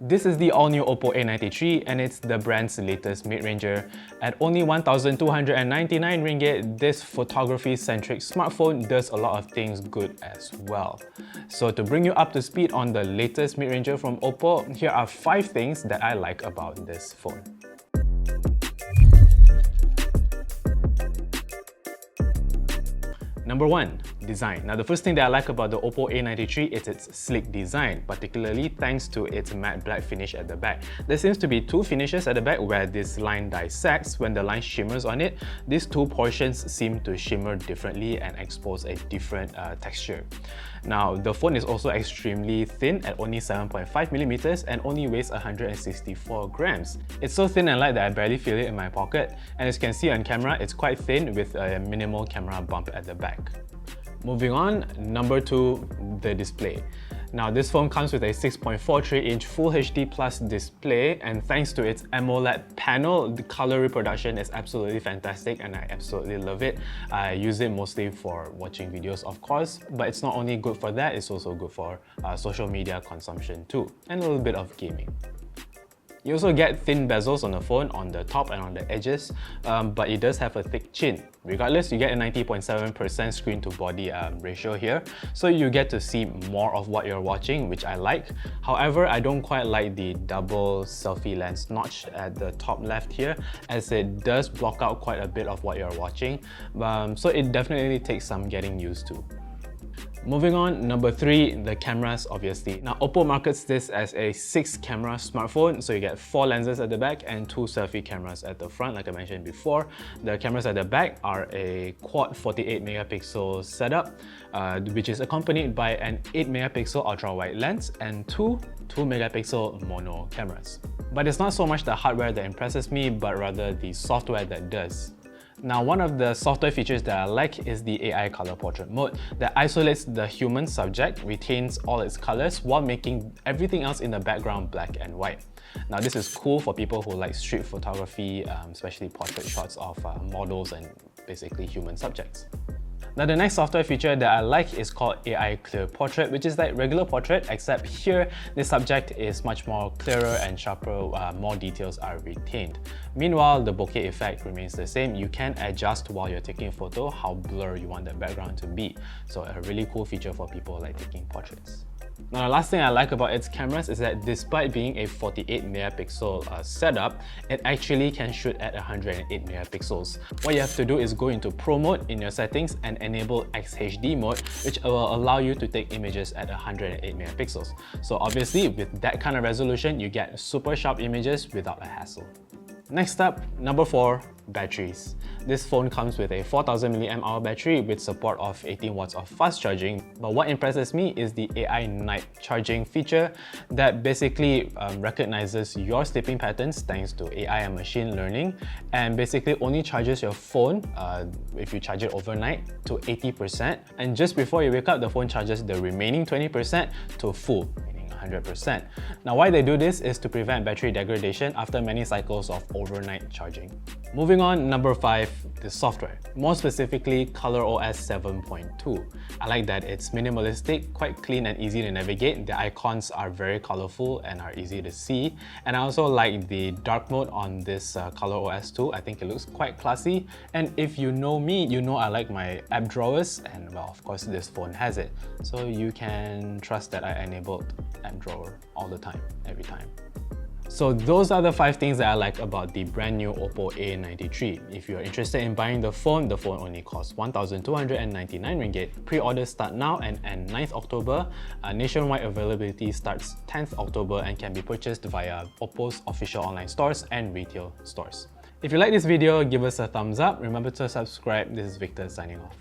This is the all-new OPPO A93 and it's the brand's latest mid-ranger. At only 1,299 ringgit, this photography-centric smartphone does a lot of things good as well. So to bring you up to speed on the latest mid-ranger from OPPO, here are 5 things that I like about this phone. Number 1. Design. Now the first thing that I like about the OPPO A93 is its sleek design, particularly thanks to its matte black finish at the back. There seems to be 2 finishes at the back where this line dissects. When the line shimmers on it, these 2 portions seem to shimmer differently and expose a different texture. Now the phone is also extremely thin at only 7.5mm and only weighs 164 grams. It's so thin and light that I barely feel it in my pocket, and as you can see on camera, it's quite thin with a minimal camera bump at the back. Moving on, number 2, the display. Now this phone comes with a 6.43-inch Full HD Plus display, and thanks to its AMOLED panel, the color reproduction is absolutely fantastic and I absolutely love it. I use it mostly for watching videos, of course, but it's not only good for that, it's also good for social media consumption too, and a little bit of gaming. You also get thin bezels on the phone on the top and on the edges, but it does have a thick chin. Regardless, you get a 90.7% screen to body ratio here, so you get to see more of what you're watching, which I like. However, I don't quite like the double selfie lens notch at the top left here, as it does block out quite a bit of what you're watching, so it definitely takes some getting used to. Moving on, number 3, the cameras, obviously. Now OPPO markets this as a 6-camera smartphone, so you get 4 lenses at the back and 2 selfie cameras at the front, like I mentioned before. The cameras at the back are a quad 48-megapixel setup, which is accompanied by an 8-megapixel ultra-wide lens and 2 2-megapixel mono cameras. But it's not so much the hardware that impresses me, but rather the software that does. Now, one of the software features that I like is the AI color portrait mode that isolates the human subject, retains all its colors while making everything else in the background black and white. Now, this is cool for people who like street photography, especially portrait shots of models and basically human subjects. Now the next software feature that I like is called AI Clear Portrait, which is like regular portrait, except here the subject is much more clearer and sharper, more details are retained. Meanwhile, the bokeh effect remains the same. You can adjust while you're taking a photo how blurry you want the background to be. So a really cool feature for people like taking portraits. Now the last thing I like about its cameras is that despite being a 48-megapixel setup, it actually can shoot at 108 megapixels. What you have to do is go into Pro mode in your settings and enable XHD mode, which will allow you to take images at 108 megapixels. So obviously with that kind of resolution, you get super sharp images without a hassle. Next up, number 4, batteries. This phone comes with a 4000 mAh battery with support of 18 watts of fast charging, but what impresses me is the AI night charging feature that basically recognizes your sleeping patterns thanks to AI and machine learning, and basically only charges your phone, if you charge it overnight, to 80%, and just before you wake up, the phone charges the remaining 20% to full. 100%. Now why they do this is to prevent battery degradation after many cycles of overnight charging. Moving on, number 5, the software. More specifically, ColorOS 7.2. I like that it's minimalistic, quite clean and easy to navigate. The icons are very colorful and are easy to see. And I also like the dark mode on this ColorOS 2. I think it looks quite classy. And if you know me, you know I like my app drawers, and well, of course this phone has it. So you can trust that I enabled app drawer all the time, every time. So those are the 5 things that I like about the brand new OPPO A93. If you're interested in buying the phone only costs 1,299 ringgit. Pre-orders start now and end 9th October. Nationwide availability starts 10th October and can be purchased via OPPO's official online stores and retail stores. If you like this video, give us a thumbs up. Remember to subscribe. This is Victor signing off.